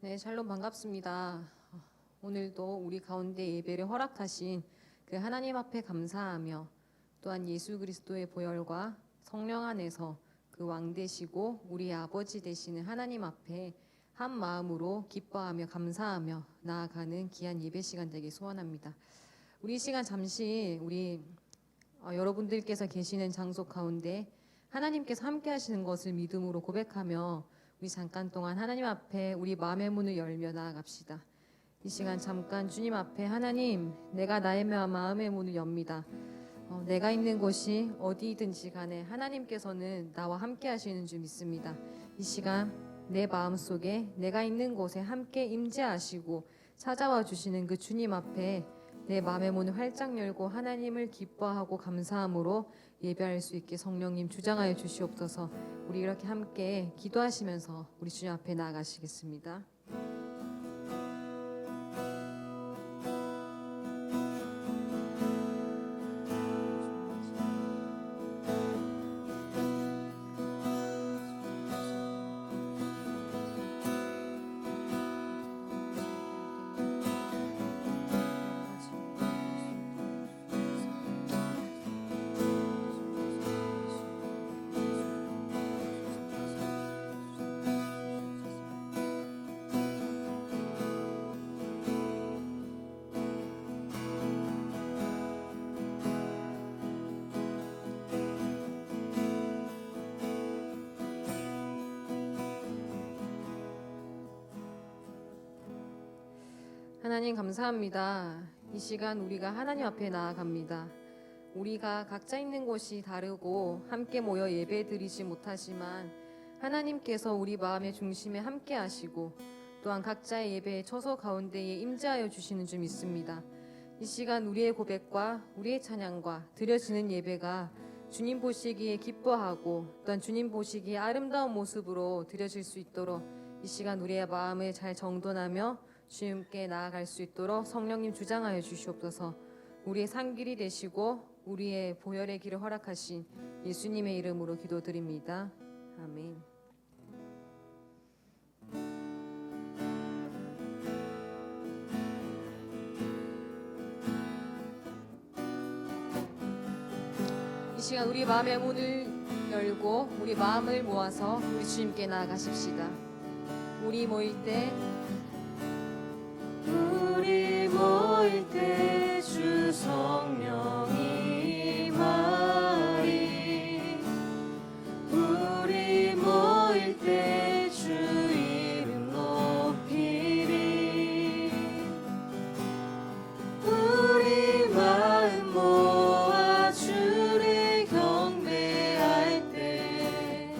네, 샬롬 반갑습니다. 오늘도 우리 가운데 예배를 허락하신 그 하나님 앞에 감사하며 또한 예수 그리스도의 보혈과 성령 안에서 그 왕 되시고 우리의 아버지 되시는 하나님 앞에 한 마음으로 기뻐하며 감사하며 나아가는 귀한 예배 시간 되길 소원합니다. 우리 이 시간 잠시 우리 여러분들께서 계시는 장소 가운데 하나님께서 함께 하시는 것을 믿음으로 고백하며 우리 잠깐 동안 하나님 앞에 우리 마음의 문을 열며 나아갑시다. 이 시간 잠깐 주님 앞에 하나님, 내가 나의 마음의 문을 엽니다. 내가 있는 곳이 어디든지 간에 하나님께서는 나와 함께 하시는 줄 믿습니다. 이 시간 내 마음속에 내가 있는 곳에 함께 임재하시고 찾아와 주시는 그 주님 앞에 내 마음의 문을 활짝 열고 하나님을 기뻐하고 감사함으로 예배할 수 있게 성령님 주장하여 주시옵소서. 우리 이렇게 함께 기도하시면서 우리 주님 앞에 나아가시겠습니다. 하나님 감사합니다. 이 시간 우리가 하나님 앞에 나아갑니다. 우리가 각자 있는 곳이 다르고 함께 모여 예배 드리지 못하지만 하나님께서 우리 마음의 중심에 함께 하시고 또한 각자의 예배의 처소 가운데에 임재하여 주시는 줄 믿습니다. 이 시간 우리의 고백과 우리의 찬양과 드려지는 예배가 주님 보시기에 기뻐하고 또한 주님 보시기에 아름다운 모습으로 드려질 수 있도록 이 시간 우리의 마음을 잘 정돈하며 주님께 나아갈 수 있도록 성령님 주장하여 주시옵소서. 우리의 산길이 되시고 우리의 보혈의 길을 허락하신 예수님의 이름으로 기도드립니다. 아멘. 이 시간 우리 마음의 문을 열고 우리 마음을 모아서 우리 주님께 나아가십시다. 우리 모일 때 주 성령이 임하리. 우리 모일 때 주 이름 높이리. 우리 마음 모아 주를 경배할 때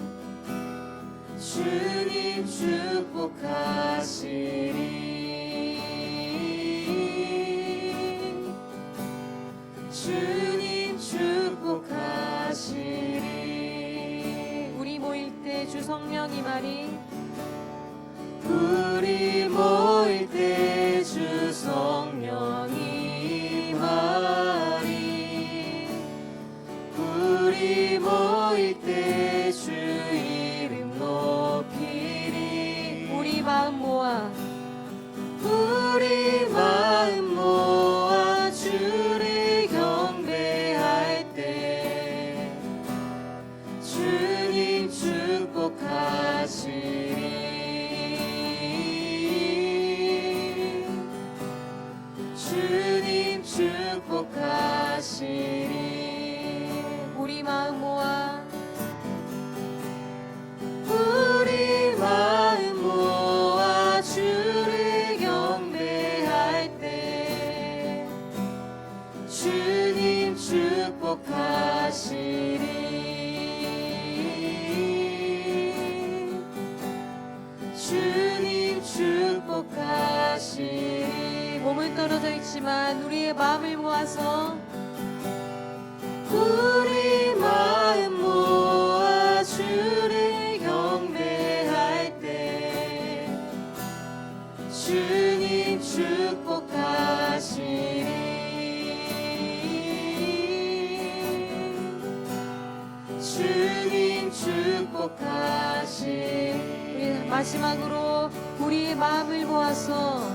주님 축복하시리. 주님 축복하시리. 우리 모일 때 주 성령이 말이 우리 모일 때 주 성령이 임하리. 우리 모일 때 주 이름 높이리. 우리 마음 모아 우리 마음 모아 주를 경배할 때 주님 축복하시리. 주님 축복하시리. 우리 마음 모아 우리 마음 모아 주를 경배할 때 주님 축복하시리. 주님 축복하시리. 몸은 떨어져 있지만 우리의 마음을 모아서 우리 마음 모아 주를 경배할 때 주님 축복하시리. 주님 축복하시리. 우리 마지막으로 우리의 마음을 모아서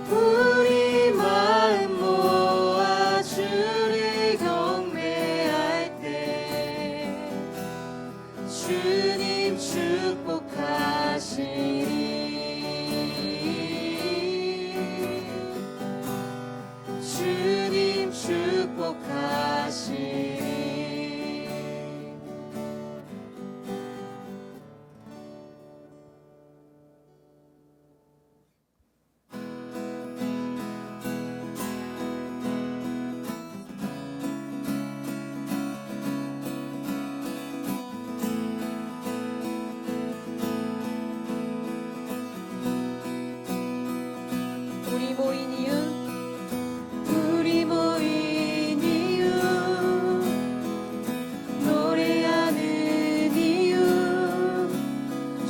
우리 마음 모아 주를 경배할 때 주님 축복하시리. 주님 축복하시리. 우리 모인 이유 우리 모인 이유 노래하는 이유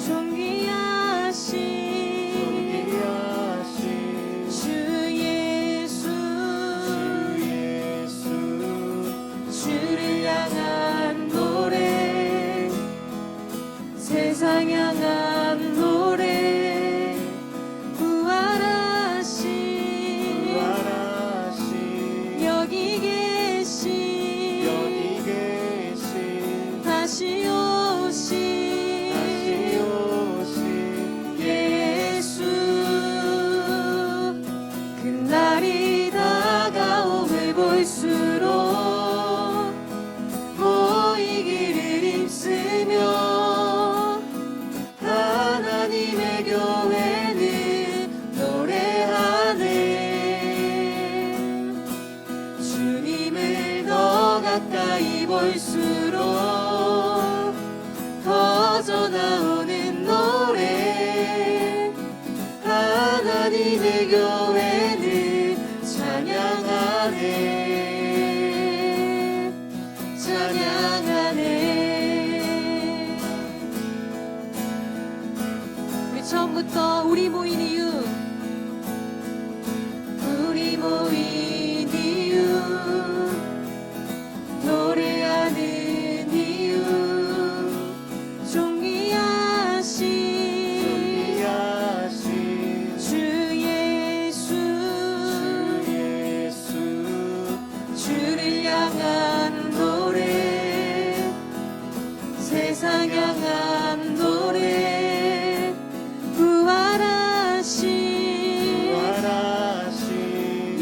존귀하신 주 예수 주를 향한 노래 세상 향한 노래 부활하신 여기 계신 다시 오신 예수 그날이 다가옴을 볼수록 모이기를 힘쓰며 하나님의 교회는 노래하네. 주님을 더 가까이 볼수록 터져 나오는 노래 하나님의 교회는 찬양하네. 찬양하네. 우리 처음부터 우리 모인 이유 우리 모인 이유 노래하는 이유 존귀하신 주 예수 주를 향한 노래 세상 향한 노래 부활하신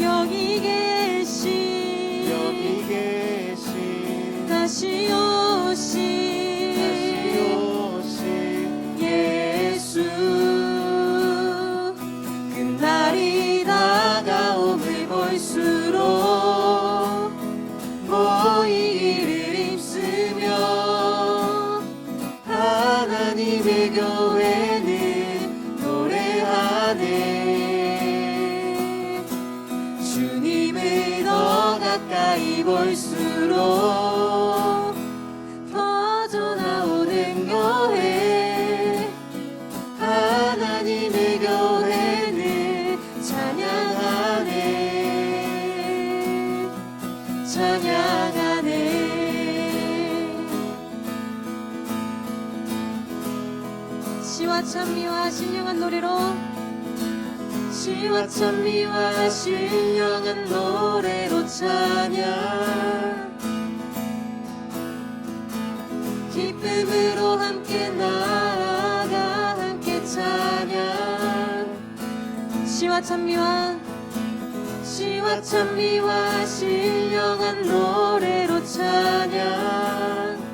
여기 계신 다시 오신 예수 그날이 다가옴을 볼수록 모이기를 힘쓰며 하나님의 교회는 노래하네. 주님을 더 가까이 볼수록 터져 나오는 교회 하나님의 교회는 찬양하네. 찬양하네. 시와 찬미와 신령한 노래로 시와 찬미와 신령한 노래로 찬양 기쁨으로 함께 나아가 함께 찬양 시와 찬미와 찬미와 신령한 노래로 찬양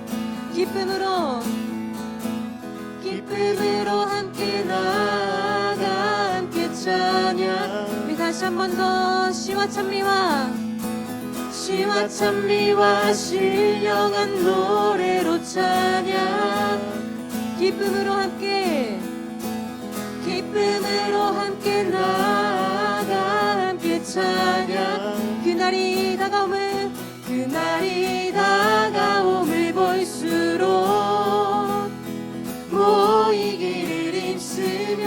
기쁨으로 함께 나아가 함께 찬양 우리 다시 한 번 더 시와 찬미와 찬미와 신령한 노래로 찬양 기쁨으로 함께 나아가 함께 찬양 그날이 다가옴을 볼수록 모이기를 힘쓰며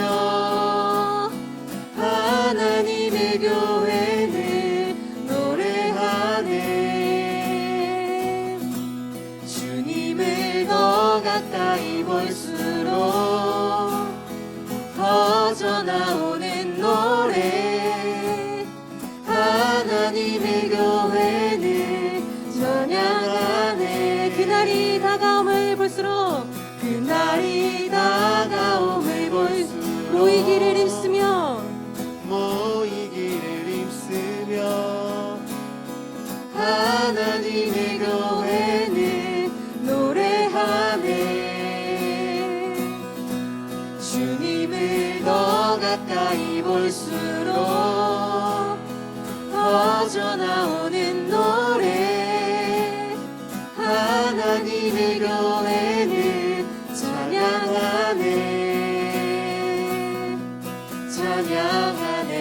하나님의 교회는 노래하네. 주님을 더 가까이 볼수록 퍼져나오는 노래 하나님의 교회는 찬양하네. 그날이 다가옴을 볼수록 그날이 다가옴을 볼수록 모이기를 힘쓰며 하나님의 교회는 노래하네. 주님을 더 가까이 볼수록 퍼져나오는 노래 하나님의 교회는 찬양하네. 찬양하네.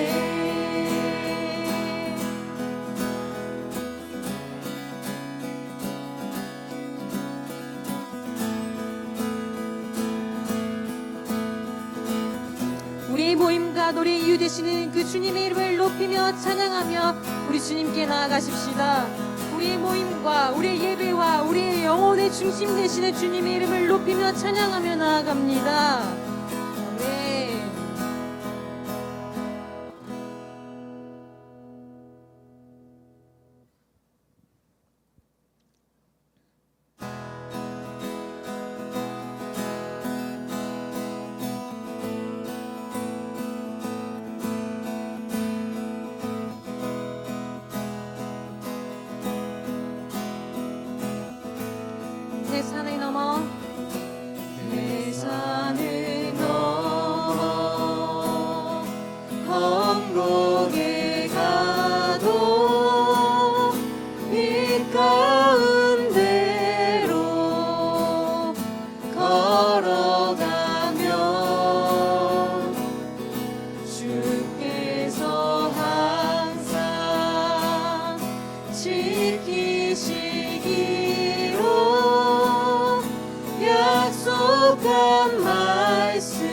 우리 모임과 노래 이유 되시는 그 주님의 이름을 높이며 찬양하며 우리 주님께 나아가십시다. 우리 모임과 우리 예배와 우리의 영혼의 중심 되시는 주님의 이름을 높이며 찬양하며 나아갑니다. 아멘. 대산을 넘어 대산을 넘어 험곡에 가도 빛 가운데로 걸어가면 주께서 항상 지키시기로 약속한 말씀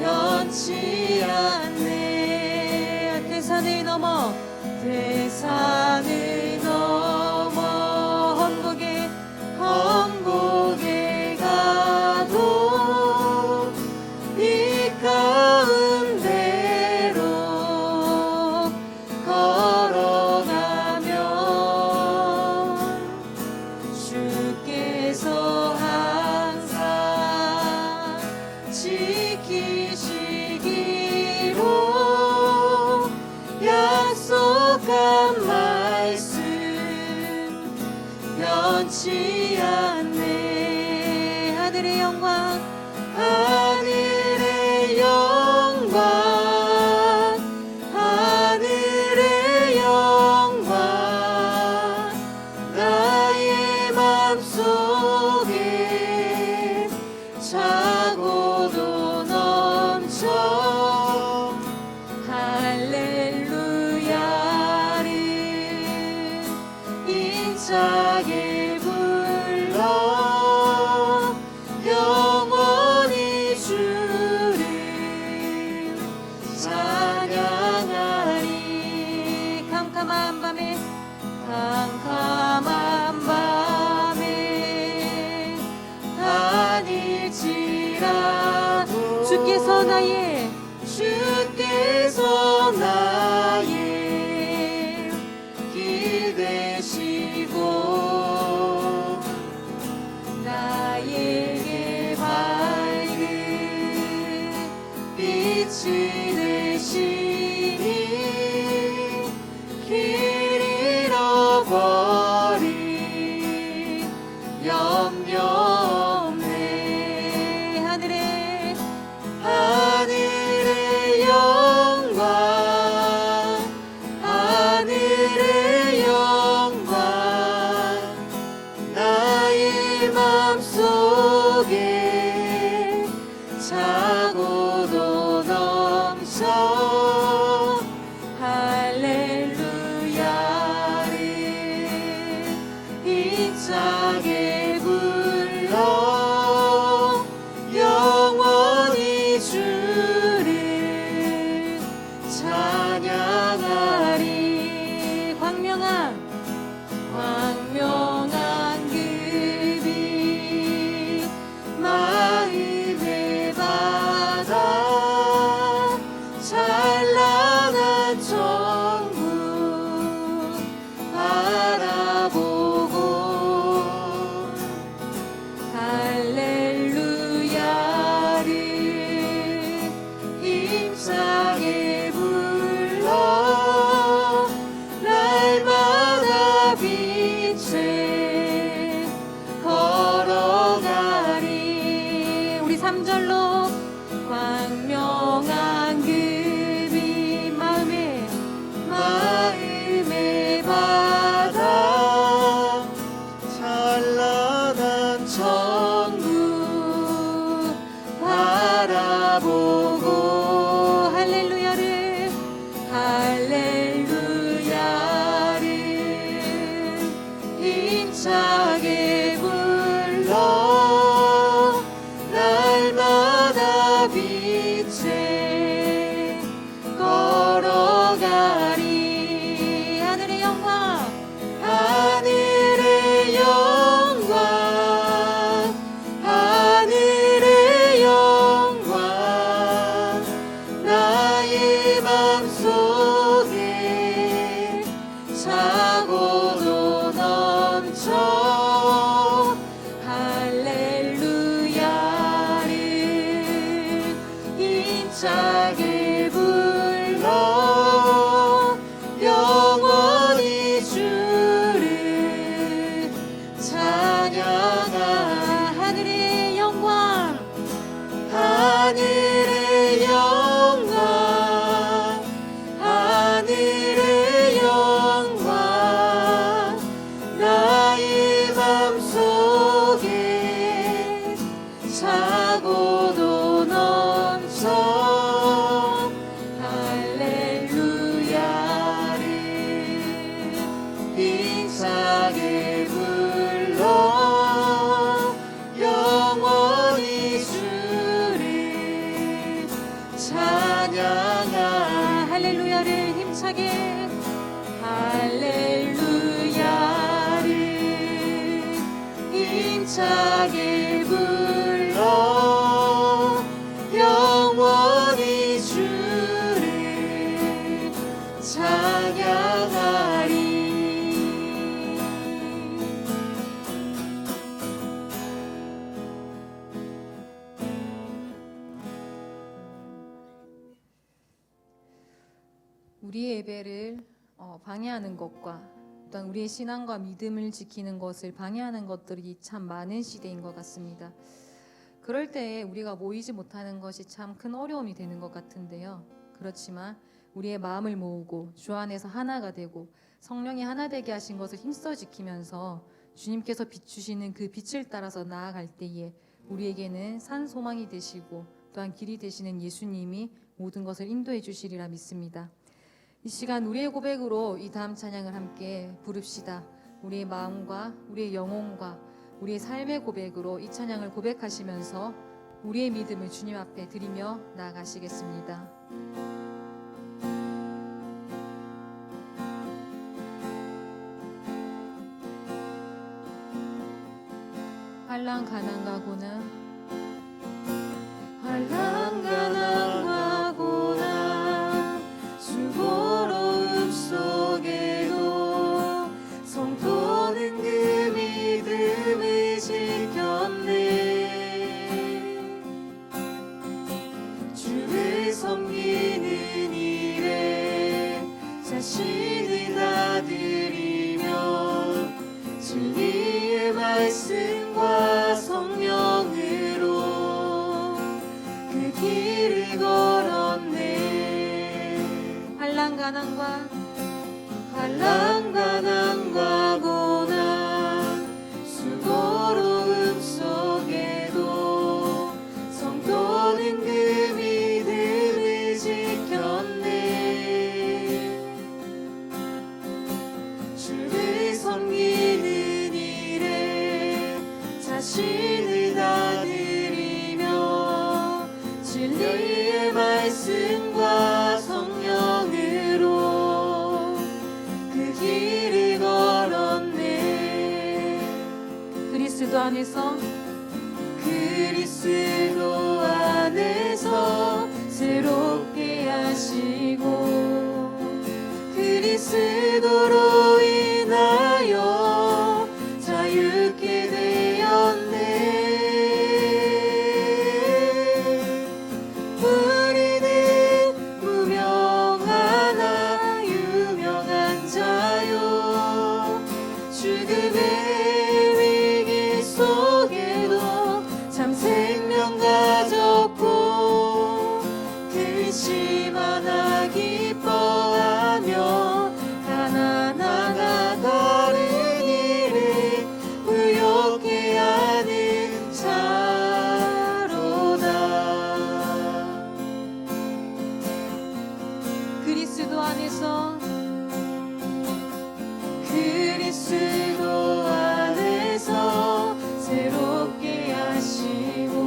변치 않네. 대산을 넘어 험곡에 가도 빛 가운데로 걸어가면 주께서 항상 지키시기로 약속한 말씀 변치 않네. 하늘의 영광 하늘의 영광 하늘의 영광 나의 맘속에 차고도 넘쳐 할렐루야를 힘차게 불러 영원히 주를 찬양하리. 캄캄한 밤에 다닐지라도 주께서 나의 길 되시고 나에게 밝은 빛이 되시니 길 잃어버린 염려 없네. 하늘의 영광 하늘의 영광 나의 맘속에 차고도 넘쳐 할렐루야를 힘차게 불러 영원히 주를 찬양하리. 광명한 그 빛 마음의 바다 빛에 걸어가리. 하늘의 영광, 하늘의 영광, 하늘의 영광, 나의 맘속에 차고도 넘쳐 할렐루야를 힘차게 불러 영원히 주를 찬양하. 하늘의 영광, 하늘의 영광, 하늘의 영광, 나의 맘속에 차고도 넘쳐 할렐루야를 힘차게 불러 영원히 주를 찬양하. 할렐루야를 힘차게, 할렐루야를 힘차게 불러 영원히 주를 찬양하리. 우리의 예배를 방해하는 것과 또한 우리의 신앙과 믿음을 지키는 것을 방해하는 것들이 참 많은 시대인 것 같습니다. 그럴 때에 우리가 모이지 못하는 것이 참 큰 어려움이 되는 것 같은데요. 그렇지만 우리의 마음을 모으고 주 안에서 하나가 되고 성령이 하나 되게 하신 것을 힘써 지키면서 주님께서 비추시는 그 빛을 따라서 나아갈 때에 우리에게는 산 소망이 되시고 또한 길이 되시는 예수님이 모든 것을 인도해 주시리라 믿습니다. 이 시간 우리의 고백으로 이 다음 찬양을 함께 부릅시다. 우리의 마음과 우리의 영혼과 우리의 삶의 고백으로 이 찬양을 고백하시면서 우리의 믿음을 주님 앞에 드리며 나아가시겠습니다. 한란 가난 가고는 한란 가난 가고나 수고로움 속에도 성도는 그 믿음을 지켰네. 주를 섬기는 일에 자신을 다 드리며 진리의 말씀과 성령으로 그 길을 걸었네. 한란 가난과 한란 가난 가고나 수고로움 속에도 성도는 그 믿음을 지켰네. 주를 섬기는 일에 자신을 다 드리며 진리의 말씀과 성령으로 그 길을 걸었네. 그리스도 안에서 그리스도 안에서 새롭게 하시고 그리스도로 인하여 자유케 되었네. 우리는 무명하나 유명한 자요. 죽음의 위기 속에도 참 생명 가졌고 근심하나 기뻐하며 가난하나 다른 일을 부욕해 하는 자로다. 그리스도 안에서 그리스도 안에서 새롭게 하시고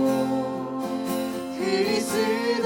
그리스도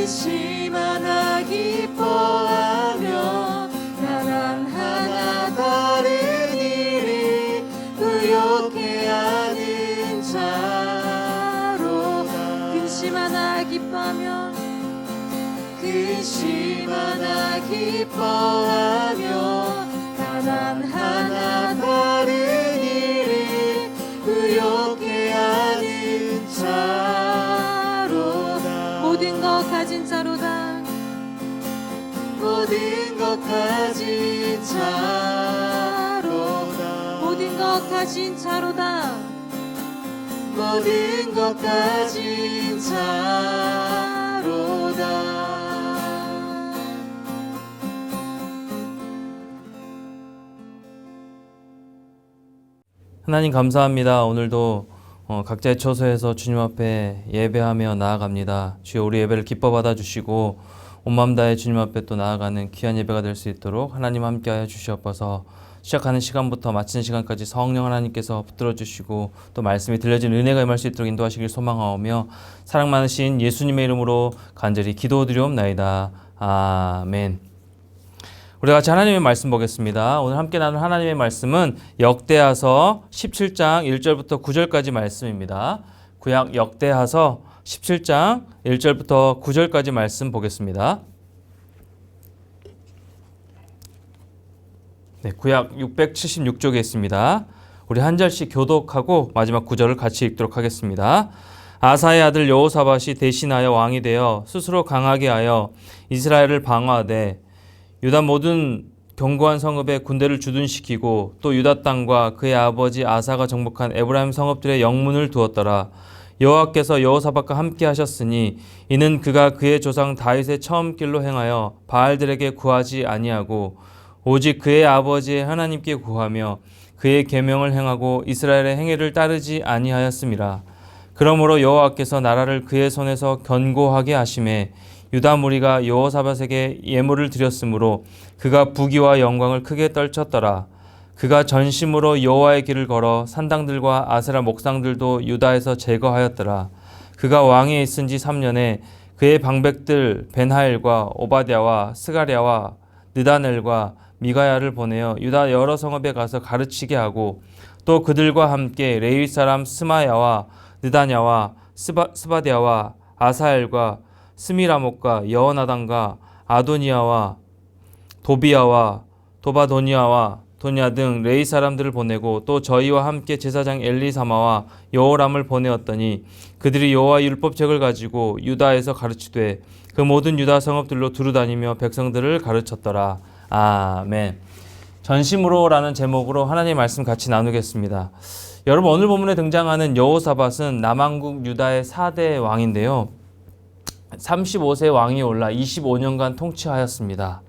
근심하나 기뻐하며 나란 하나 다른 일이 부욕해하는 자로다. 근심하나 기뻐하며 근심하나 기뻐하며 나란 하나 다른 일이 부욕해하는 자로다. 모든 것 가진 자로다. 모든 것 가진 자로다. 모든 것 가진 자로다. 모든 것 가진 자로다. 하나님 감사합니다. 오늘도 각자의 처소에서 주님 앞에 예배하며 나아갑니다. 주여 우리 예배를 기뻐 받아주시고 온 마음 다해 주님 앞에 또 나아가는 귀한 예배가 될 수 있도록 하나님 함께하여 주시옵소서. 시작하는 시간부터 마치는 시간까지 성령 하나님께서 붙들어 주시고 또 말씀이 들려진 은혜가 임할 수 있도록 인도하시길 소망하오며 사랑 많으신 예수님의 이름으로 간절히 기도드리옵나이다. 아멘. 우리 같이 하나님의 말씀 보겠습니다. 오늘 함께 나눌 하나님의 말씀은 역대하서 17장 1절부터 9절까지 말씀입니다. 구약 역대하서 17장 1절부터 9절까지 말씀 보겠습니다. 네, 구약 676쪽에 있습니다. 우리 한 절씩 교독하고 마지막 9절을 같이 읽도록 하겠습니다. 아사의 아들 여호사밧이 대신하여 왕이 되어 스스로 강하게 하여 이스라엘을 방어하되 유다 모든 견고한 성읍에 군대를 주둔시키고 또 유다 땅과 그의 아버지 아사가 정복한 에브라임 성읍들의 영문을 두었더라. 여호와께서 여호사밧과 함께 하셨으니 이는 그가 그의 조상 다윗의 처음 길로 행하여 바알들에게 구하지 아니하고 오직 그의 아버지의 하나님께 구하며 그의 계명을 행하고 이스라엘의 행위를 따르지 아니하였음이라. 그러므로 여호와께서 나라를 그의 손에서 견고하게 하심에 유다 무리가 여호사밧에게 예물을 드렸으므로 그가 부귀와 영광을 크게 떨쳤더라. 그가 전심으로 여호와의 길을 걸어 산당들과 아세라 목상들도 유다에서 제거하였더라. 그가 왕위에 있은 지 3년에 그의 방백들 벤하엘과 오바댜와 스가랴와 느다넬과 미가야를 보내어 유다 여러 성읍에 가서 가르치게 하고 또 그들과 함께 레위 사람 스마야와 느다냐와 스바디아와 아사엘과 스미라목과 여호나단과 아도니아와 도비아와 도바도니아와 도냐 등 레위 사람들을 보내고 또 저희와 함께 제사장 엘리사마와 여호람을 보내었더니 그들이 여호와의 율법책을 가지고 유다에서 가르치되 그 모든 유다 성읍들로 두루다니며 백성들을 가르쳤더라. 아멘. 전심으로라는 제목으로 하나님의 말씀 같이 나누겠습니다. 여러분, 오늘 본문에 등장하는 여호사밧은 남왕국 유다의 4대 왕인데요. 35세 왕이 올라 25년간 통치하였습니다.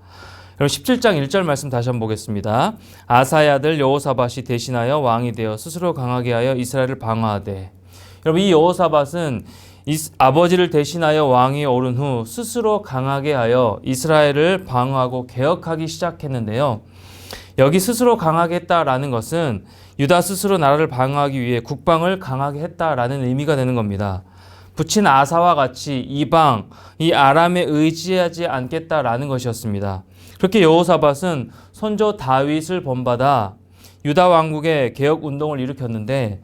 여러분 17장 1절 말씀 다시 한번 보겠습니다. 아사의 아들 여호사밧이 대신하여 왕이 되어 스스로 강하게 하여 이스라엘을 방어하되. 여러분 이 여호사밧은 아버지를 대신하여 왕이 오른 후 스스로 강하게 하여 이스라엘을 방어하고 개혁하기 시작했는데요. 여기 스스로 강하게 했다라는 것은 유다 스스로 나라를 방어하기 위해 국방을 강하게 했다라는 의미가 되는 겁니다. 붙인 아사와 같이 이방, 이 아람에 의지하지 않겠다라는 것이었습니다. 그렇게 여호사밧은 선조 다윗을 본받아 유다 왕국의 개혁 운동을 일으켰는데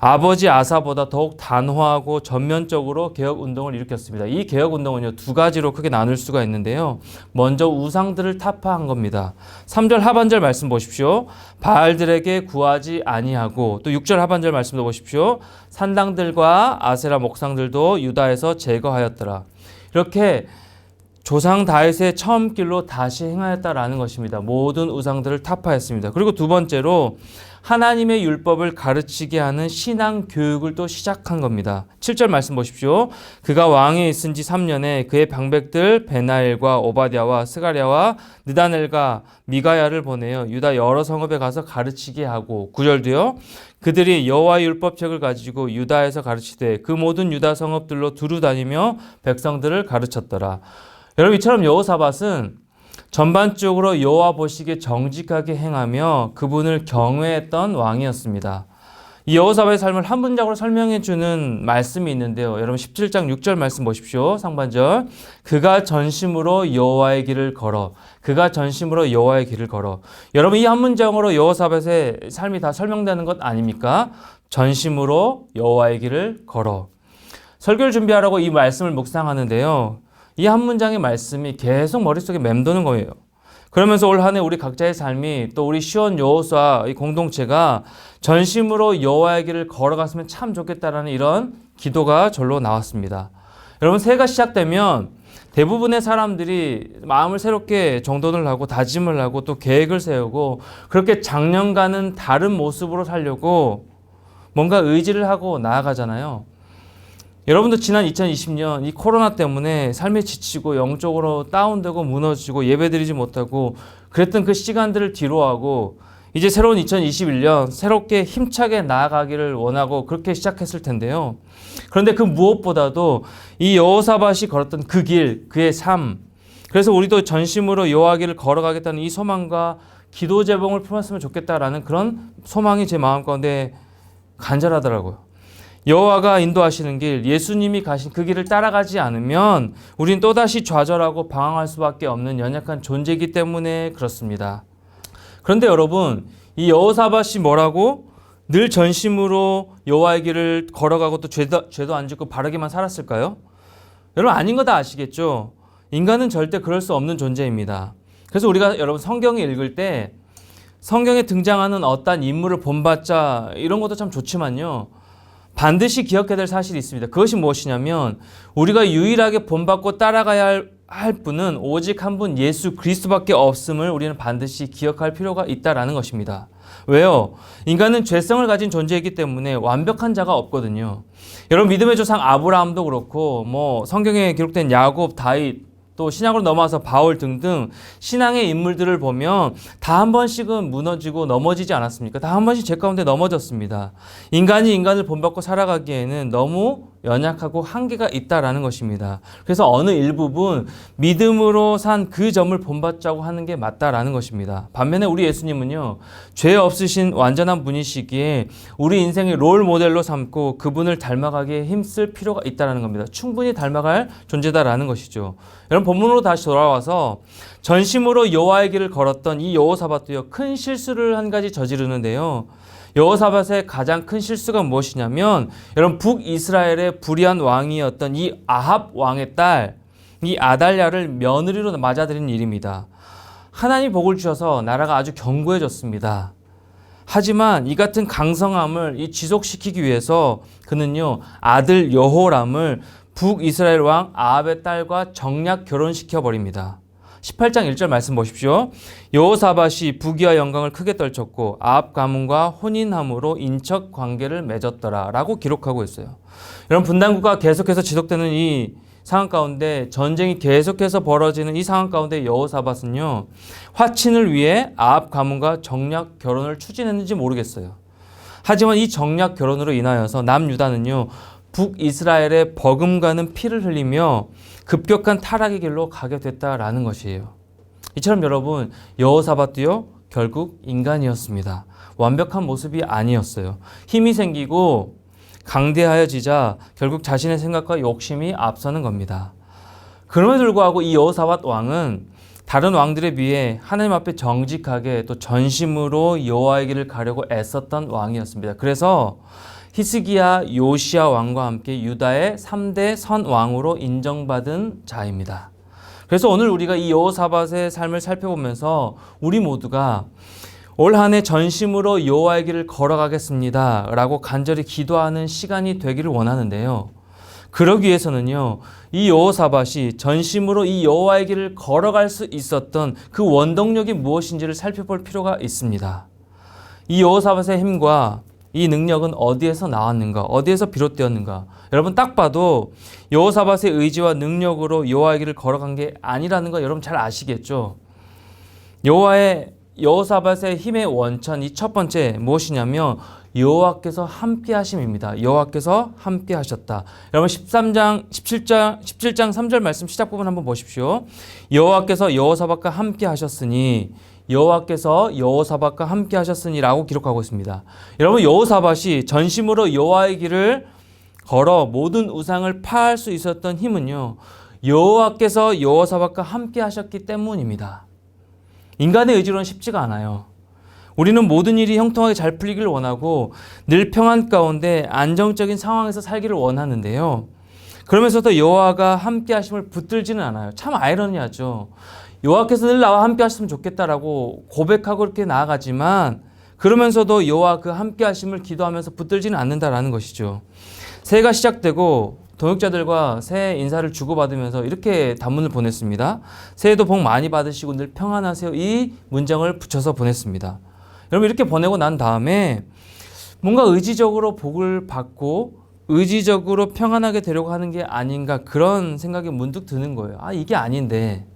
아버지 아사보다 더욱 단호하고 전면적으로 개혁 운동을 일으켰습니다. 이 개혁 운동은요, 두 가지로 크게 나눌 수가 있는데요. 먼저 우상들을 타파한 겁니다. 3절 하반절 말씀 보십시오. 바알들에게 구하지 아니하고 또 6절 하반절 말씀도 보십시오. 산당들과 아세라 목상들도 유다에서 제거하였더라. 이렇게 조상 다윗의 처음 길로 다시 행하였다라는 것입니다. 모든 우상들을 타파했습니다. 그리고 두 번째로 하나님의 율법을 가르치게 하는 신앙 교육을 또 시작한 겁니다. 7절 말씀 보십시오. 그가 왕에 있은 지 3년에 그의 방백들 베나엘과 오바댜와 스가랴와 느다넬과 미가야를 보내어 유다 여러 성읍에 가서 가르치게 하고 9절도요. 그들이 여호와의 율법책을 가지고 유다에서 가르치되 그 모든 유다 성읍들로 두루 다니며 백성들을 가르쳤더라. 여러분 이처럼 여호사밧은 전반적으로 여호와 보시기에 정직하게 행하며 그분을 경외했던 왕이었습니다. 이 여호사밧의 삶을 한 문장으로 설명해 주는 말씀이 있는데요. 여러분 17장 6절 말씀 보십시오. 상반절. 그가 전심으로 여호와의 길을 걸어. 그가 전심으로 여호와의 길을 걸어. 여러분 이 한 문장으로 여호사밧의 삶이 다 설명되는 것 아닙니까? 전심으로 여호와의 길을 걸어. 설교를 준비하라고 이 말씀을 묵상하는데요. 이 한 문장의 말씀이 계속 머릿속에 맴도는 거예요. 그러면서 올 한 해 우리 각자의 삶이 또 우리 시온 여호수아 이 공동체가 전심으로 여호와의 길을 걸어갔으면 참 좋겠다라는 이런 기도가 절로 나왔습니다. 여러분 새해가 시작되면 대부분의 사람들이 마음을 새롭게 정돈을 하고 다짐을 하고 또 계획을 세우고 그렇게 작년과는 다른 모습으로 살려고 뭔가 의지를 하고 나아가잖아요. 여러분도 지난 2020년 이 코로나 때문에 삶에 지치고 영적으로 다운되고 무너지고 예배드리지 못하고 그랬던 그 시간들을 뒤로하고 이제 새로운 2021년 새롭게 힘차게 나아가기를 원하고 그렇게 시작했을 텐데요. 그런데 그 무엇보다도 이 여호사밧이 걸었던 그 길, 그의 삶, 그래서 우리도 전심으로 여호와 길을 걸어가겠다는 이 소망과 기도 제봉을 품었으면 좋겠다라는 그런 소망이 제 마음 가운데 간절하더라고요. 여호와가 인도하시는 길, 예수님이 가신 그 길을 따라가지 않으면 우린 또다시 좌절하고 방황할 수밖에 없는 연약한 존재이기 때문에 그렇습니다. 그런데 여러분, 이 여호사밧이 뭐라고? 늘 전심으로 여호와의 길을 걸어가고 또 죄도 안 짓고 바르게만 살았을까요? 여러분 아닌 거 다 아시겠죠? 인간은 절대 그럴 수 없는 존재입니다. 그래서 우리가 여러분 성경을 읽을 때 성경에 등장하는 어떤 인물을 본받자 이런 것도 참 좋지만요. 반드시 기억해야 될 사실이 있습니다. 그것이 무엇이냐면 우리가 유일하게 본받고 따라가야 할 분은 오직 한 분 예수 그리스도밖에 없음을 우리는 반드시 기억할 필요가 있다라는 것입니다. 왜요? 인간은 죄성을 가진 존재이기 때문에 완벽한 자가 없거든요. 여러분 믿음의 조상 아브라함도 그렇고 성경에 기록된 야곱, 다윗 또 신약으로 넘어와서 바울 등등 신앙의 인물들을 보면 다 한 번씩은 무너지고 넘어지지 않았습니까? 다 한 번씩 죄 가운데 넘어졌습니다. 인간이 인간을 본받고 살아가기에는 너무 연약하고 한계가 있다라는 것입니다. 그래서 어느 일부분 믿음으로 산 그 점을 본받자고 하는 게 맞다라는 것입니다. 반면에 우리 예수님은요, 죄 없으신 완전한 분이시기에 우리 인생의 롤 모델로 삼고 그분을 닮아가기에 힘쓸 필요가 있다라는 겁니다. 충분히 닮아갈 존재다라는 것이죠. 여러분 본문으로 다시 돌아와서 전심으로 여호와의 길을 걸었던 이 여호사밧도요 큰 실수를 한 가지 저지르는데요. 여호사밧의 가장 큰 실수가 무엇이냐면 여러분 북이스라엘의 불의한 왕이었던 이 아합 왕의 딸 이 아달랴를 며느리로 맞아들인 일입니다. 하나님이 복을 주셔서 나라가 아주 견고해졌습니다. 하지만 이 같은 강성함을 지속시키기 위해서 그는요 아들 여호람을 북이스라엘 왕 아합의 딸과 정략 결혼시켜 버립니다. 18장 1절 말씀 보십시오. 여호사밧이 부귀와 영광을 크게 떨쳤고 아합 가문과 혼인함으로 인척 관계를 맺었더라 라고 기록하고 있어요. 여러분 분단국가가 계속해서 지속되는 이 상황 가운데 전쟁이 계속해서 벌어지는 이 상황 가운데 여호사밧은요 화친을 위해 아합 가문과 정략 결혼을 추진했는지 모르겠어요. 하지만 이 정략 결혼으로 인하여서 남유다는요 북이스라엘의 버금가는 피를 흘리며 급격한 타락의 길로 가게 됐다라는 것이에요. 이처럼 여러분 여호사밧도요 결국 인간이었습니다. 완벽한 모습이 아니었어요. 힘이 생기고 강대하여지자 결국 자신의 생각과 욕심이 앞서는 겁니다. 그럼에도 불구하고 이 여호사밧 왕은 다른 왕들에 비해 하나님 앞에 정직하게 또 전심으로 여호와의 길을 가려고 애썼던 왕이었습니다. 그래서 히스기야 요시야 왕과 함께 유다의 3대 선 왕으로 인정받은 자입니다. 그래서 오늘 우리가 이 여호사밧의 삶을 살펴보면서 우리 모두가 올 한 해 전심으로 여호와의 길을 걸어가겠습니다 라고 간절히 기도하는 시간이 되기를 원하는데요. 그러기 위해서는요 이 여호사밧이 전심으로 이 여호와의 길을 걸어갈 수 있었던 그 원동력이 무엇인지를 살펴볼 필요가 있습니다. 이 여호사밧의 힘과 이 능력은 어디에서 나왔는가? 어디에서 비롯되었는가? 여러분 딱 봐도 여호사밧의 의지와 능력으로 여호와의 길을 걸어간 게 아니라는 거 여러분 잘 아시겠죠? 여호사밧의 힘의 원천 이 첫 번째 무엇이냐면 여호와께서 함께 하심입니다. 여호와께서 함께 하셨다. 여러분 17장 3절 말씀 시작 부분 한번 보십시오. 여호와께서 여호사밧과 함께 하셨으니 여호와께서 여호사밧과 함께 하셨으니라고 기록하고 있습니다. 여러분 여호사밧이 전심으로 여호와의 길을 걸어 모든 우상을 파할 수 있었던 힘은요. 여호와께서 여호사밧과 함께 하셨기 때문입니다. 인간의 의지로는 쉽지가 않아요. 우리는 모든 일이 형통하게 잘 풀리기를 원하고 늘 평안 가운데 안정적인 상황에서 살기를 원하는데요. 그러면서도 여호와가 함께 하심을 붙들지는 않아요. 참 아이러니하죠. 여호와께서 늘 나와 함께 하셨으면 좋겠다라고 고백하고 이렇게 나아가지만 그러면서도 여호와 그 함께 하심을 기도하면서 붙들지는 않는다라는 것이죠. 새해가 시작되고 동역자들과 새해 인사를 주고받으면서 이렇게 단문을 보냈습니다. 새해도 복 많이 받으시고 늘 평안하세요. 이 문장을 붙여서 보냈습니다. 여러분 이렇게 보내고 난 다음에 뭔가 의지적으로 복을 받고 의지적으로 평안하게 되려고 하는 게 아닌가 그런 생각이 문득 드는 거예요. 아 이게 아닌데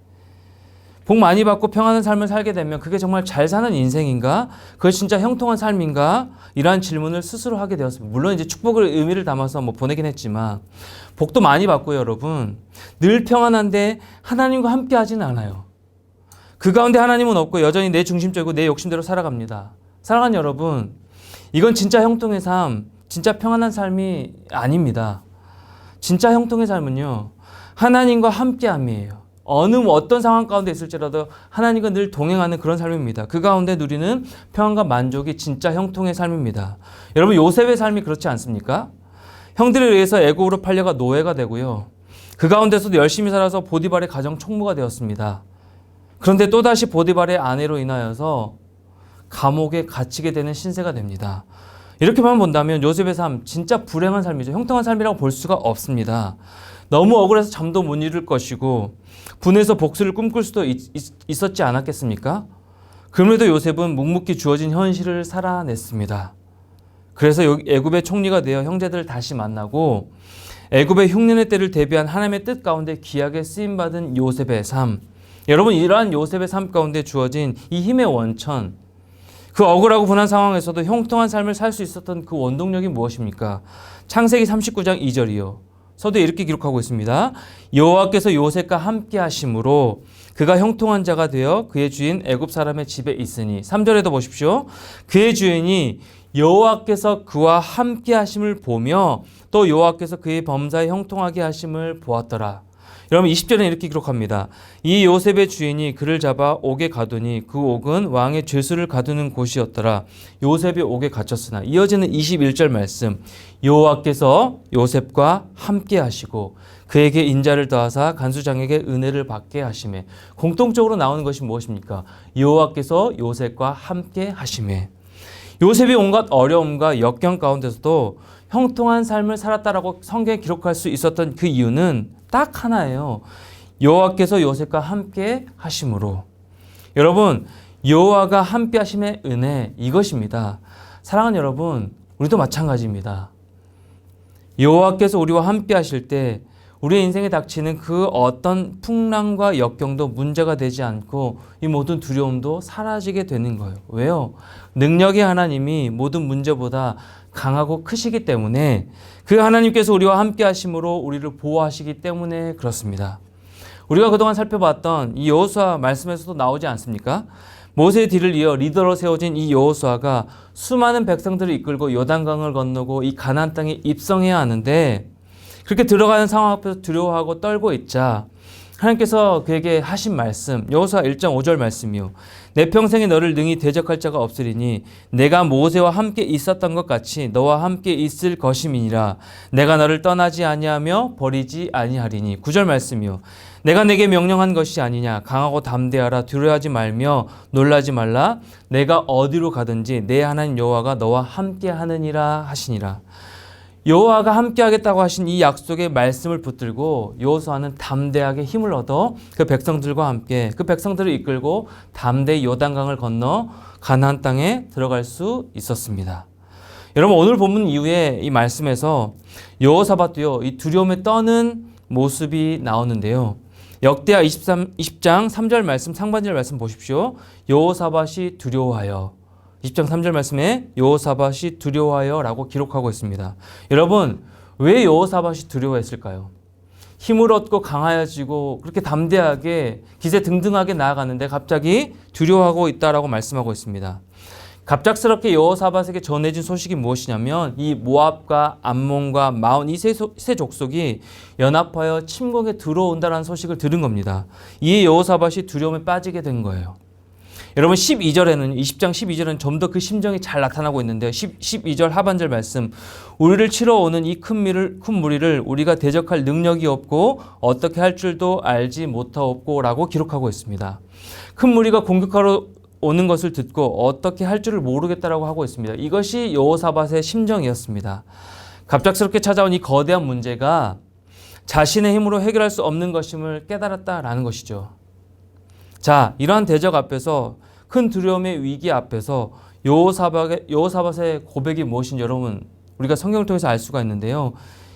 복 많이 받고 평안한 삶을 살게 되면 그게 정말 잘 사는 인생인가? 그게 진짜 형통한 삶인가? 이러한 질문을 스스로 하게 되었습니다. 물론 이제 축복을 의미를 담아서 보내긴 했지만 복도 많이 받고요, 여러분. 늘 평안한데 하나님과 함께 하지는 않아요. 그 가운데 하나님은 없고 여전히 내 중심적이고 내 욕심대로 살아갑니다. 사랑하는 여러분, 이건 진짜 형통의 삶, 진짜 평안한 삶이 아닙니다. 진짜 형통의 삶은요, 하나님과 함께함이에요. 어떤 상황 가운데 있을지라도 하나님과 늘 동행하는 그런 삶입니다. 그 가운데 누리는 평안과 만족이 진짜 형통의 삶입니다. 여러분 요셉의 삶이 그렇지 않습니까? 형들에 의해서 애국으로 팔려가 노예가 되고요. 그 가운데서도 열심히 살아서 보디발의 가정 총무가 되었습니다. 그런데 또다시 보디발의 아내로 인하여서 감옥에 갇히게 되는 신세가 됩니다. 이렇게만 본다면 요셉의 삶 진짜 불행한 삶이죠. 형통한 삶이라고 볼 수가 없습니다. 너무 억울해서 잠도 못 이룰 것이고 분해서 복수를 꿈꿀 수도 있었지 않았겠습니까? 그럼에도 요셉은 묵묵히 주어진 현실을 살아냈습니다. 그래서 애굽의 총리가 되어 형제들을 다시 만나고 애굽의 흉년의 때를 대비한 하나님의 뜻 가운데 귀하게 쓰임받은 요셉의 삶. 여러분 이러한 요셉의 삶 가운데 주어진 이 힘의 원천, 그 억울하고 분한 상황에서도 형통한 삶을 살 수 있었던 그 원동력이 무엇입니까? 창세기 39장 2절이요. 서두에 이렇게 기록하고 있습니다. 여호와께서 요셉과 함께 하심으로 그가 형통한 자가 되어 그의 주인 애굽 사람의 집에 있으니 3절에도 보십시오. 그의 주인이 여호와께서 그와 함께 하심을 보며 또 여호와께서 그의 범사에 형통하게 하심을 보았더라. 여러분 20절에는 이렇게 기록합니다. 이 요셉의 주인이 그를 잡아 옥에 가두니 그 옥은 왕의 죄수를 가두는 곳이었더라. 요셉이 옥에 갇혔으나 이어지는 21절 말씀. 여호와께서 요셉과 함께 하시고 그에게 인자를 더하사 간수장에게 은혜를 받게 하시매. 공통적으로 나오는 것이 무엇입니까? 여호와께서 요셉과 함께 하시매. 요셉이 온갖 어려움과 역경 가운데서도 형통한 삶을 살았다라고 성경에 기록할 수 있었던 그 이유는 딱 하나예요. 여호와께서 요셉과 함께 하심으로. 여러분, 여호와가 함께 하심의 은혜 이것입니다. 사랑하는 여러분, 우리도 마찬가지입니다. 여호와께서 우리와 함께 하실 때 우리의 인생에 닥치는 그 어떤 풍랑과 역경도 문제가 되지 않고 이 모든 두려움도 사라지게 되는 거예요. 왜요? 능력의 하나님이 모든 문제보다 강하고 크시기 때문에 그 하나님께서 우리와 함께 하심으로 우리를 보호하시기 때문에 그렇습니다. 우리가 그동안 살펴봤던 이 여호수아 말씀에서도 나오지 않습니까? 모세의 뒤를 이어 리더로 세워진 이 여호수아가 수많은 백성들을 이끌고 요단강을 건너고 이 가나안 땅에 입성해야 하는데 그렇게 들어가는 상황 앞에서 두려워하고 떨고 있자 하나님께서 그에게 하신 말씀, 여호수아 1장 5절 말씀이요. 내 평생에 너를 능히 대적할 자가 없으리니 내가 모세와 함께 있었던 것 같이 너와 함께 있을 것임이니라. 내가 너를 떠나지 아니하며 버리지 아니하리니. 9절 말씀이요. 내가 내게 명령한 것이 아니냐. 강하고 담대하라. 두려워하지 말며 놀라지 말라. 내가 어디로 가든지 내 하나님 여호와가 너와 함께 하느니라 하시니라. 여호와가 함께 하겠다고 하신 이 약속의 말씀을 붙들고 여호수아는 담대하게 힘을 얻어 그 백성들과 함께 그 백성들을 이끌고 담대히 요단강을 건너 가나안 땅에 들어갈 수 있었습니다. 여러분 오늘 본문 이후에 이 말씀에서 여호사밧도요 이 두려움에 떠는 모습이 나오는데요. 역대하 20장 3절 말씀 상반절 말씀 보십시오. 여호사밧이 두려워하여 20장 3절 말씀에 여호사밧이 두려워하여라고 기록하고 있습니다. 여러분, 왜 여호사밧이 두려워했을까요? 힘을 얻고 강하여지고 그렇게 담대하게 기세등등하게 나아가는데 갑자기 두려워하고 있다라고 말씀하고 있습니다. 갑작스럽게 여호사밧에게 전해진 소식이 무엇이냐면 이 모압과 암몬과 마온 이 세 족속이 연합하여 침공에 들어온다는 소식을 들은 겁니다. 이에 여호사밧이 두려움에 빠지게 된 거예요. 여러분 12절에는 20장 12절에는 좀 더 그 심정이 잘 나타나고 있는데요. 12절 하반절 말씀 우리를 치러 오는 이 큰 무리를 우리가 대적할 능력이 없고 어떻게 할 줄도 알지 못하옵고 라고 기록하고 있습니다. 큰 무리가 공격하러 오는 것을 듣고 어떻게 할 줄을 모르겠다라고 하고 있습니다. 이것이 여호사밧의 심정이었습니다. 갑작스럽게 찾아온 이 거대한 문제가 자신의 힘으로 해결할 수 없는 것임을 깨달았다라는 것이죠. 자, 이러한 대적 앞에서 큰 두려움의 위기 앞에서 여호사밧의 고백이 무엇인지 여러분 우리가 성경을 통해서 알 수가 있는데요.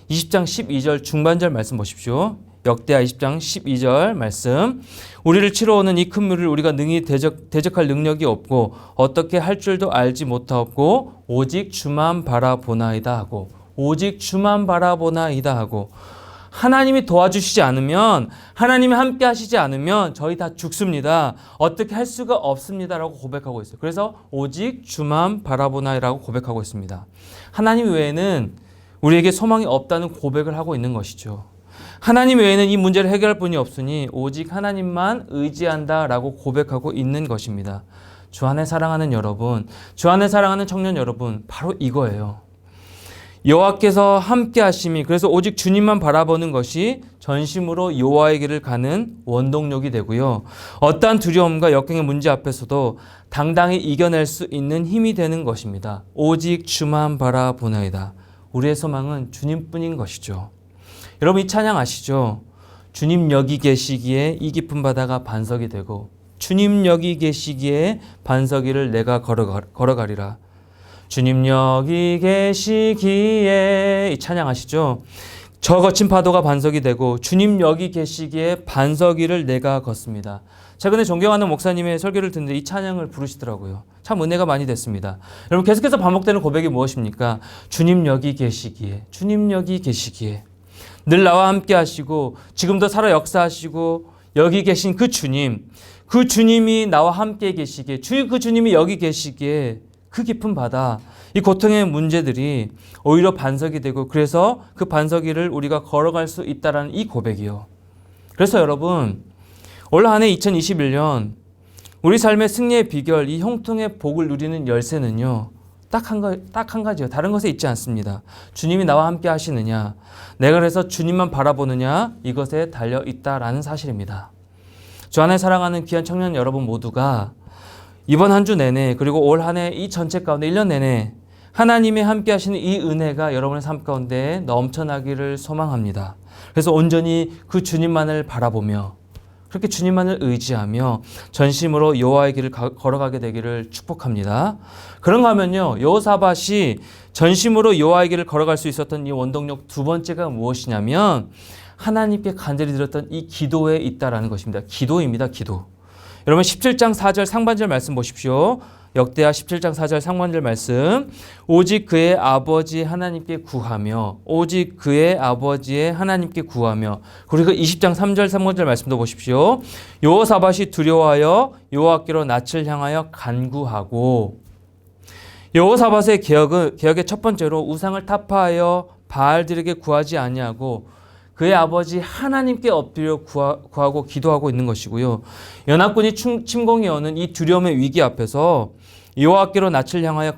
20장 12절 중반절 말씀 보십시오. 역대하 20장 12절 말씀 우리를 치러 오는 이 큰 무리를 우리가 능히 대적할 능력이 없고 어떻게 할 줄도 알지 못하옵고 오직 주만 바라보나이다 하고 오직 주만 바라보나이다 하고 하나님이 도와주시지 않으면 하나님이 함께 하시지 않으면 저희 다 죽습니다. 어떻게 할 수가 없습니다라고 고백하고 있어요. 그래서 오직 주만 바라보나이라고 고백하고 있습니다. 하나님 외에는 우리에게 소망이 없다는 고백을 하고 있는 것이죠. 하나님 외에는 이 문제를 해결할 분이 없으니 오직 하나님만 의지한다라고 고백하고 있는 것입니다. 주 안에 사랑하는 여러분, 주 안에 사랑하는 청년 여러분, 바로 이거예요. 여호와께서 함께 하심이 그래서 오직 주님만 바라보는 것이 전심으로 여호와의 길을 가는 원동력이 되고요. 어떠한 두려움과 역경의 문제 앞에서도 당당히 이겨낼 수 있는 힘이 되는 것입니다. 오직 주만 바라보나이다. 우리의 소망은 주님뿐인 것이죠. 여러분 이 찬양 아시죠? 주님 여기 계시기에 이 깊은 바다가 반석이 되고 주님 여기 계시기에 반석 위를 내가 걸어가리라. 주님 여기 계시기에 이 찬양 아시죠? 저 거친 파도가 반석이 되고 주님 여기 계시기에 반석 위를 내가 걷습니다. 최근에 존경하는 목사님의 설교를 듣는데 이 찬양을 부르시더라고요. 참 은혜가 많이 됐습니다. 여러분 계속해서 반복되는 고백이 무엇입니까? 주님 여기 계시기에 주님 여기 계시기에 늘 나와 함께 하시고 지금도 살아 역사하시고 여기 계신 그 주님이 나와 함께 계시기에 그 주님이 여기 계시기에 그 깊은 바다, 이 고통의 문제들이 오히려 반석이 되고 그래서 그 반석 위를 우리가 걸어갈 수 있다는 이 고백이요. 그래서 여러분 올 한 해 2021년 우리 삶의 승리의 비결, 이 형통의 복을 누리는 열쇠는요. 딱 한 가지요. 다른 것에 있지 않습니다. 주님이 나와 함께 하시느냐, 내가 그래서 주님만 바라보느냐 이것에 달려 있다라는 사실입니다. 주 안에 사랑하는 귀한 청년 여러분 모두가 이번 한 주 내내 그리고 올 한 해 이 전체 가운데 1년 내내 하나님이 함께 하시는 이 은혜가 여러분의 삶 가운데 넘쳐나기를 소망합니다. 그래서 온전히 그 주님만을 바라보며 그렇게 주님만을 의지하며 전심으로 여호와의 길을 걸어가게 되기를 축복합니다. 그런가 하면요. 여호사밧이 전심으로 여호와의 길을 걸어갈 수 있었던 이 원동력 두 번째가 무엇이냐면 하나님께 간절히 드렸던 이 기도에 있다라는 것입니다. 기도입니다. 기도. 여러분 17장 4절 상반절 말씀 보십시오. 역대하 17장 4절 상반절 말씀 오직 그의 아버지 하나님께 구하며 오직 그의 아버지의 하나님께 구하며 그리고 20장 3절 3절 말씀도 보십시오. 여호사밧이 두려워하여 여호와께로 낯을 향하여 간구하고 여호사밧의 개혁의 첫 번째로 우상을 타파하여 바알들에게 구하지 아니하고 그의 아버지 하나님께 엎드려 구하고 기도하고 있는 것이고요. 연합군이 침공해 오는 이 두려움의 위기 앞에서 여호와께로 낯을 향하여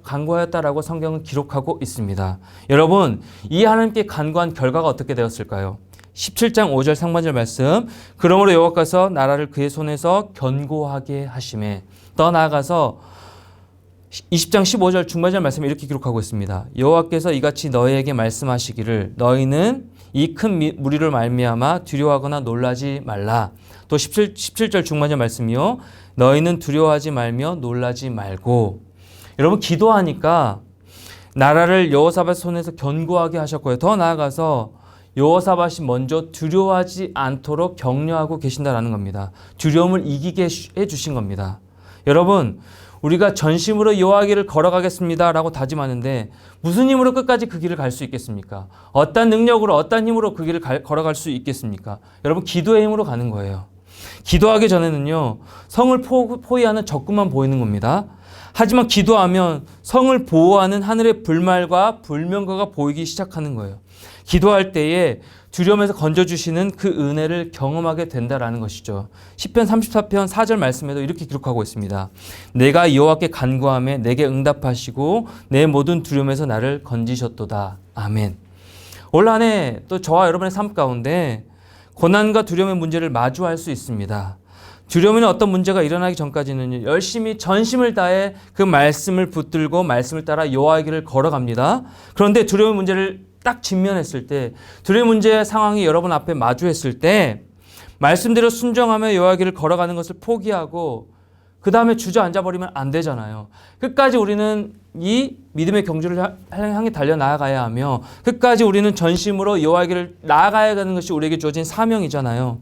간구하였다라고 성경은 기록하고 있습니다. 여러분, 이 하나님께 간구한 결과가 어떻게 되었을까요? 17장 5절 상반절 말씀 그러므로 여호와께서 나라를 그의 손에서 견고하게 하심에 더 나아가서 20장 15절 중반절 말씀에 이렇게 기록하고 있습니다. 여호와께서 이같이 너희에게 말씀하시기를 너희는 이 큰 무리를 말미암아 두려워하거나 놀라지 말라. 또 17절 중반절 말씀이요. 너희는 두려워하지 말며 놀라지 말고. 여러분 기도하니까 나라를 여호사밧 손에서 견고하게 하셨고요. 더 나아가서 여호사밧이 먼저 두려워하지 않도록 격려하고 계신다라는 겁니다. 두려움을 이기게 해주신 겁니다. 여러분 우리가 전심으로 여호와 길을 걸어가겠습니다 라고 다짐하는데 무슨 힘으로 끝까지 그 길을 갈 수 있겠습니까? 어떤 능력으로 어떤 힘으로 그 길을 걸어갈 수 있겠습니까? 여러분 기도의 힘으로 가는 거예요. 기도하기 전에는요 성을 포위하는 적군만 보이는 겁니다. 하지만 기도하면 성을 보호하는 하늘의 불말과 불명거가 보이기 시작하는 거예요. 기도할 때에 두려움에서 건져주시는 그 은혜를 경험하게 된다라는 것이죠. 시편 34편 4절 말씀에도 이렇게 기록하고 있습니다. 내가 여호와께 간구하며 내게 응답하시고 내 모든 두려움에서 나를 건지셨도다. 아멘. 올 한 해 또 저와 여러분의 삶 가운데 고난과 두려움의 문제를 마주할 수 있습니다. 두려움이나 어떤 문제가 일어나기 전까지는 열심히 전심을 다해 그 말씀을 붙들고 말씀을 따라 여호와의 길을 걸어갑니다. 그런데 두려움의 문제를 딱 직면했을 때, 두려움의 문제의 상황이 여러분 앞에 마주했을 때 말씀대로 순종하며 여호와의 길을 걸어가는 것을 포기하고 그 다음에 주저앉아 버리면 안 되잖아요. 끝까지 우리는 이 믿음의 경주를 향해 달려나아가야 하며 끝까지 우리는 전심으로 여호와의 길을 나아가야 하는 것이 우리에게 주어진 사명이잖아요.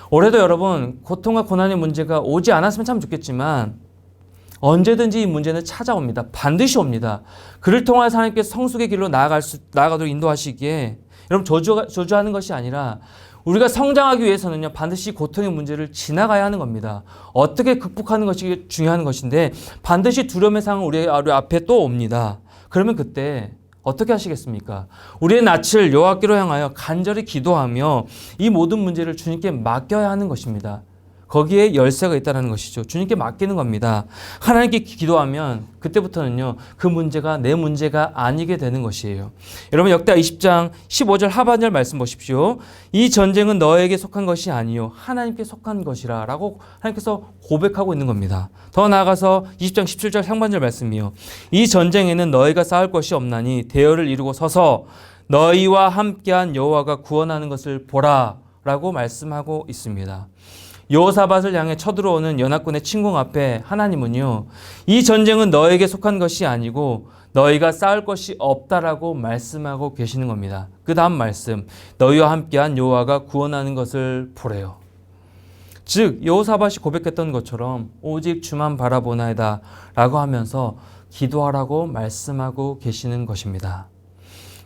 올해도 여러분 고통과 고난의 문제가 오지 않았으면 참 좋겠지만 언제든지 이 문제는 찾아옵니다. 반드시 옵니다. 그를 통하여 하나님께서 성숙의 길로 나아가도록 인도하시기에 여러분 저주하는 것이 아니라 우리가 성장하기 위해서는요 반드시 고통의 문제를 지나가야 하는 겁니다. 어떻게 극복하는 것이 중요한 것인데 반드시 두려움의 상황은 우리 앞에 또 옵니다. 그러면 그때 어떻게 하시겠습니까? 우리의 낯을 여호와께로 향하여 간절히 기도하며 이 모든 문제를 주님께 맡겨야 하는 것입니다. 거기에 열쇠가 있다는 것이죠. 주님께 맡기는 겁니다. 하나님께 기도하면 그때부터는요 그 문제가 내 문제가 아니게 되는 것이에요. 여러분 역대하 20장 15절 하반절 말씀 보십시오. 이 전쟁은 너에게 속한 것이 아니요 하나님께 속한 것이라 라고 하나님께서 고백하고 있는 겁니다. 더 나아가서 20장 17절 상반절 말씀이요. 이 전쟁에는 너희가 싸울 것이 없나니 대열을 이루고 서서 너희와 함께한 여호와가 구원하는 것을 보라 라고 말씀하고 있습니다. 여호사밧을 향해 쳐들어오는 연합군의 침공 앞에 하나님은요 이 전쟁은 너에게 속한 것이 아니고 너희가 싸울 것이 없다라고 말씀하고 계시는 겁니다. 그 다음 말씀 너희와 함께한 여호와가 구원하는 것을 보래요. 즉 여호사밧이 고백했던 것처럼 오직 주만 바라보나이다 라고 하면서 기도하라고 말씀하고 계시는 것입니다.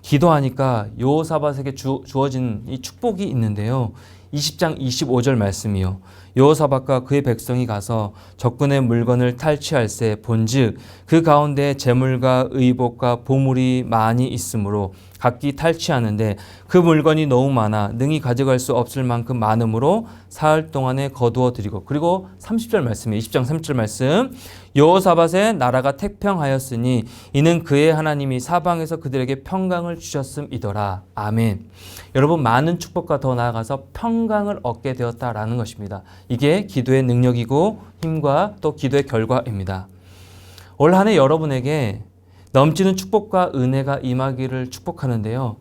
기도하니까 여호사밧에게 주어진 이 축복이 있는데요. 20장 25절 말씀이요. 여호사밧과 그의 백성이 가서 적군의 물건을 탈취할세 본즉 그 가운데 재물과 의복과 보물이 많이 있으므로 각기 탈취하는데 그 물건이 너무 많아 능히 가져갈 수 없을 만큼 많으므로 사흘 동안에 거두어 드리고 그리고 30절 말씀이에요. 20장 30절 말씀 여호사밧의 나라가 태평하였으니 이는 그의 하나님이 사방에서 그들에게 평강을 주셨음이더라. 아멘. 여러분 많은 축복과 더 나아가서 평강을 얻게 되었다라는 것입니다. 이게 기도의 능력이고 힘과 또 기도의 결과입니다. 올 한 해 여러분에게 넘치는 축복과 은혜가 임하기를 축복하는데요.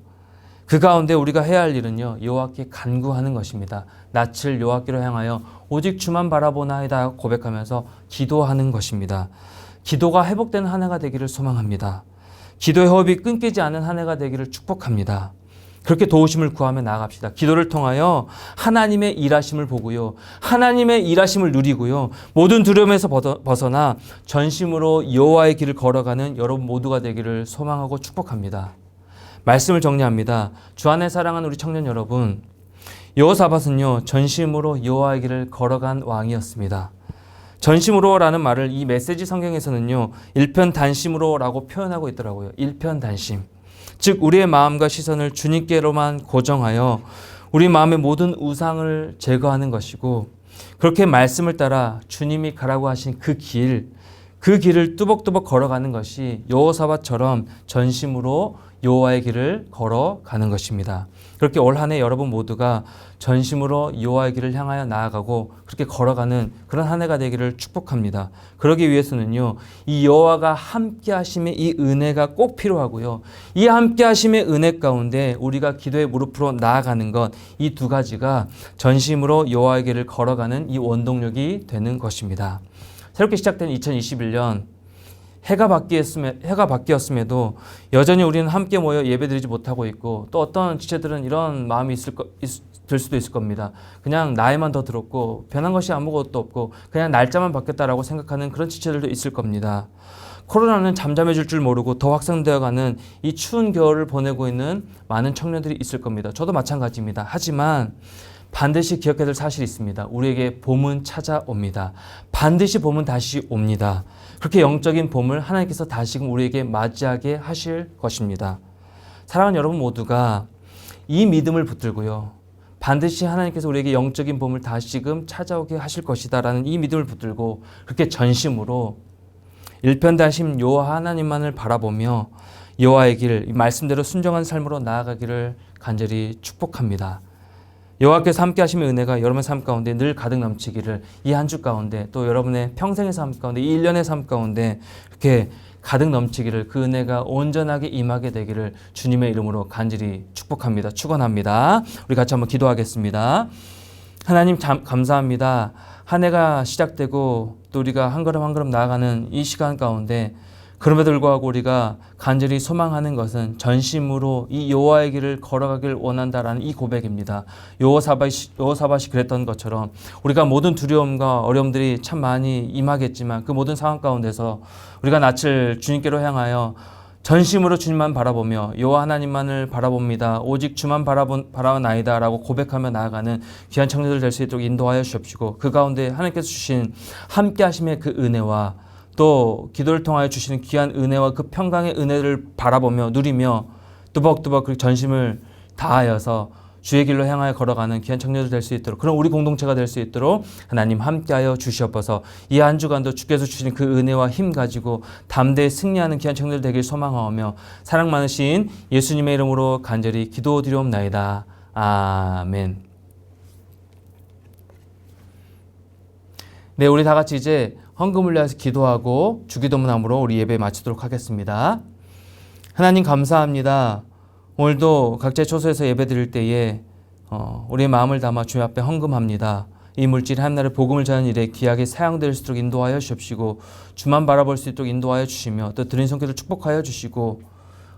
그 가운데 우리가 해야 할 일은요. 여호와께 간구하는 것입니다. 낯을 여호와께로 향하여 오직 주만 바라보나이다 고백하면서 기도하는 것입니다. 기도가 회복되는 한 해가 되기를 소망합니다. 기도의 호흡이 끊기지 않은 한 해가 되기를 축복합니다. 그렇게 도우심을 구하며 나아갑시다. 기도를 통하여 하나님의 일하심을 보고요. 하나님의 일하심을 누리고요. 모든 두려움에서 벗어나 전심으로 여호와의 길을 걸어가는 여러분 모두가 되기를 소망하고 축복합니다. 말씀을 정리합니다. 주 안에 사랑하는 우리 청년 여러분, 여호사밧은요 전심으로 여호와의 길을 걸어간 왕이었습니다. 전심으로라는 말을 이 메시지 성경에서는요 일편단심으로라고 표현하고 있더라고요. 일편단심. 즉 우리의 마음과 시선을 주님께로만 고정하여 우리 마음의 모든 우상을 제거하는 것이고 그렇게 말씀을 따라 주님이 가라고 하신 그 길을 뚜벅뚜벅 걸어가는 것이 여호사밧처럼 전심으로 여호와의 길을 걸어가는 것입니다. 그렇게 올 한 해 여러분 모두가 전심으로 여호와의 길을 향하여 나아가고 그렇게 걸어가는 그런 한 해가 되기를 축복합니다. 그러기 위해서는요. 이 여호와가 함께 하심의 이 은혜가 꼭 필요하고요. 이 함께 하심의 은혜 가운데 우리가 기도의 무릎으로 나아가는 것 이 두 가지가 전심으로 여호와의 길을 걸어가는 이 원동력이 되는 것입니다. 새롭게 시작된 2021년 해가 바뀌었음에도 여전히 우리는 함께 모여 예배드리지 못하고 있고 또 어떤 지체들은 이런 마음이 들 수도 있을 겁니다. 그냥 나이만 더 들었고 변한 것이 아무것도 없고 그냥 날짜만 바뀌었다라고 생각하는 그런 지체들도 있을 겁니다. 코로나는 잠잠해질 줄 모르고 더 확산되어가는 이 추운 겨울을 보내고 있는 많은 청년들이 있을 겁니다. 저도 마찬가지입니다. 하지만 반드시 기억해야 될 사실이 있습니다. 우리에게 봄은 찾아옵니다. 반드시 봄은 다시 옵니다. 그렇게 영적인 봄을 하나님께서 다시금 우리에게 맞이하게 하실 것입니다. 사랑하는 여러분 모두가 이 믿음을 붙들고요. 반드시 하나님께서 우리에게 영적인 봄을 다시금 찾아오게 하실 것이다 라는 이 믿음을 붙들고 그렇게 전심으로 일편단심 여호와 하나님만을 바라보며 여호와의 길, 말씀대로 순종한 삶으로 나아가기를 간절히 축복합니다. 여호와께서 함께 하시는 은혜가 여러분의 삶 가운데 늘 가득 넘치기를 이 한 주 가운데 또 여러분의 평생의 삶 가운데 이 1년의 삶 가운데 이렇게 가득 넘치기를 그 은혜가 온전하게 임하게 되기를 주님의 이름으로 간절히 축복합니다. 축원합니다. 우리 같이 한번 기도하겠습니다. 하나님 감사합니다. 한 해가 시작되고 또 우리가 한 걸음 한 걸음 나아가는 이 시간 가운데 그럼에도 불구하고 우리가 간절히 소망하는 것은 전심으로 이 여호와의 길을 걸어가길 원한다라는 이 고백입니다. 여호사밧이 그랬던 것처럼 우리가 모든 두려움과 어려움들이 참 많이 임하겠지만 그 모든 상황 가운데서 우리가 낯을 주님께로 향하여 전심으로 주님만 바라보며 여호와 하나님만을 바라봅니다. 오직 주만 바라나이다 라고 고백하며 나아가는 귀한 청년들 될 수 있도록 인도하여 주십시고 그 가운데 하나님께서 주신 함께 하심의 그 은혜와 또 기도를 통하여 주시는 귀한 은혜와 그 평강의 은혜를 바라보며 누리며 뚜벅뚜벅 그 전심을 다하여서 주의 길로 향하여 걸어가는 귀한 청년들 될 수 있도록 그런 우리 공동체가 될 수 있도록 하나님 함께하여 주시옵소서. 이 한 주간도 주께서 주신 그 은혜와 힘 가지고 담대히 승리하는 귀한 청년들 되길 소망하오며 사랑 많으신 예수님의 이름으로 간절히 기도드리옵나이다. 아멘. 네, 우리 다 같이 이제 헌금을 위해서 기도하고 주기도문함으로 우리 예배 마치도록 하겠습니다. 하나님 감사합니다. 오늘도 각자의 초소에서 예배 드릴 때에 우리의 마음을 담아 주님 앞에 헌금합니다. 이 물질 하나님의 복음을 전하는 일에 귀하게 사용될 수 있도록 인도하여 주십시고 주만 바라볼 수 있도록 인도하여 주시며 또 드린 손길을 축복하여 주시고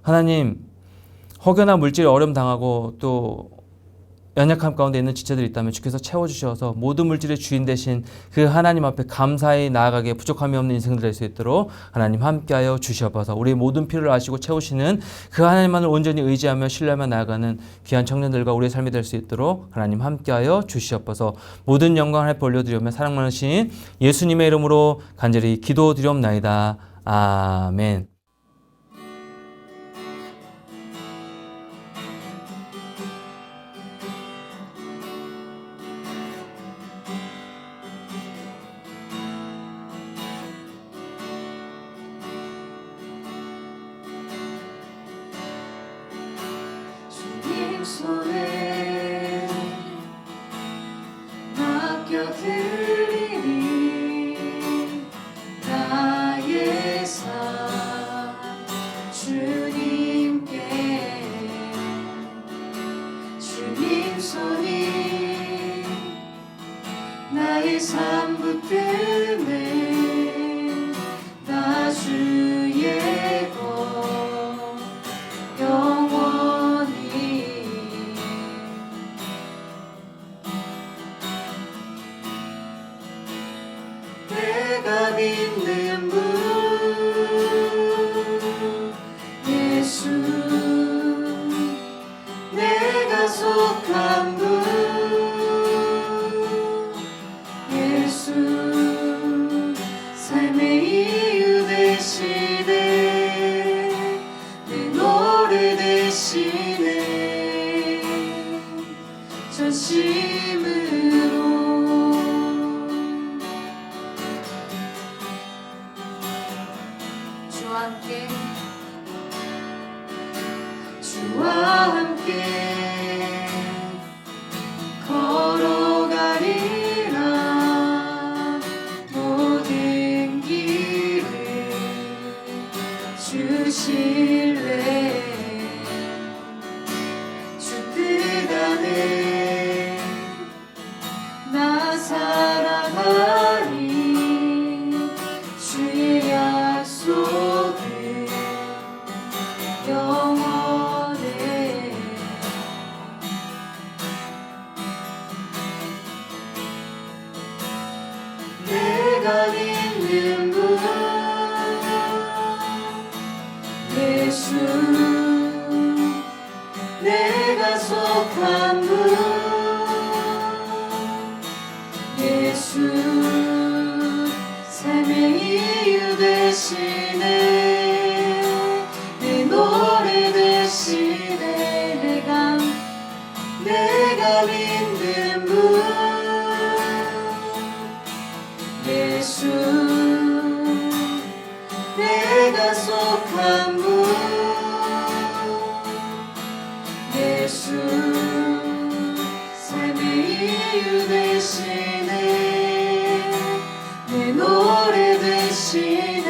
하나님 혹여나 물질에 어려움 당하고 또 연약함 가운데 있는 지체들이 있다면 주께서 채워주셔서 모든 물질의 주인 되신 그 하나님 앞에 감사히 나아가게 부족함이 없는 인생들 될 수 있도록 하나님 함께하여 주시옵소서. 우리의 모든 필요를 아시고 채우시는 그 하나님만을 온전히 의지하며 신뢰하며 나아가는 귀한 청년들과 우리의 삶이 될 수 있도록 하나님 함께하여 주시옵소서. 모든 영광을 하나님께 올려드리며 사랑 많으신 예수님의 이름으로 간절히 기도드리옵나이다. 아멘. 손에 맡겨드리니 나의 삶 주님께 주님 손이 나의 삶 붙들매 나 주의 것 영원히 내가 믿는 분 예수 내가 속한 분 예수 삶의 이유 되시네 내 노래 되시네 전심으로 주와 함께 걸어가리라 모든 길을 주실래 주 뜻 안에 나 살아가리 주의 약속을 영원해 내가 믿는 분 예수 내가 속한 분 예수 삶의 이유 되시네 내 노래 되시네 내가 믿는 분 예수 내가 속한 분 예수 삶의 이유 되시네 내 노래 되시네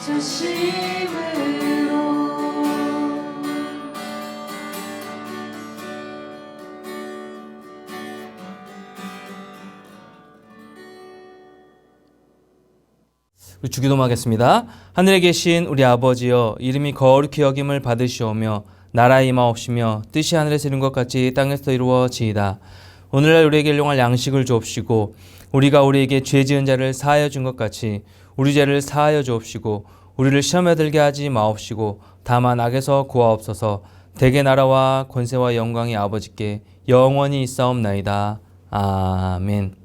전심으로 우리 주기도하겠습니다. 하늘에 계신 우리 아버지여 이름이 거룩히 여김을 받으시오며 나라의 임하옵시며 뜻이 하늘에서 이룬 것 같이 땅에서 이루어지이다. 오늘날 우리에게 일용할 양식을 주옵시고 우리가 우리에게 죄 지은 자를 사하여 준 것 같이 우리 죄를 사하여 주옵시고 우리를 시험에 들게 하지 마옵시고 다만 악에서 구하옵소서. 대개 나라와 권세와 영광이 아버지께 영원히 있사옵나이다. 아멘.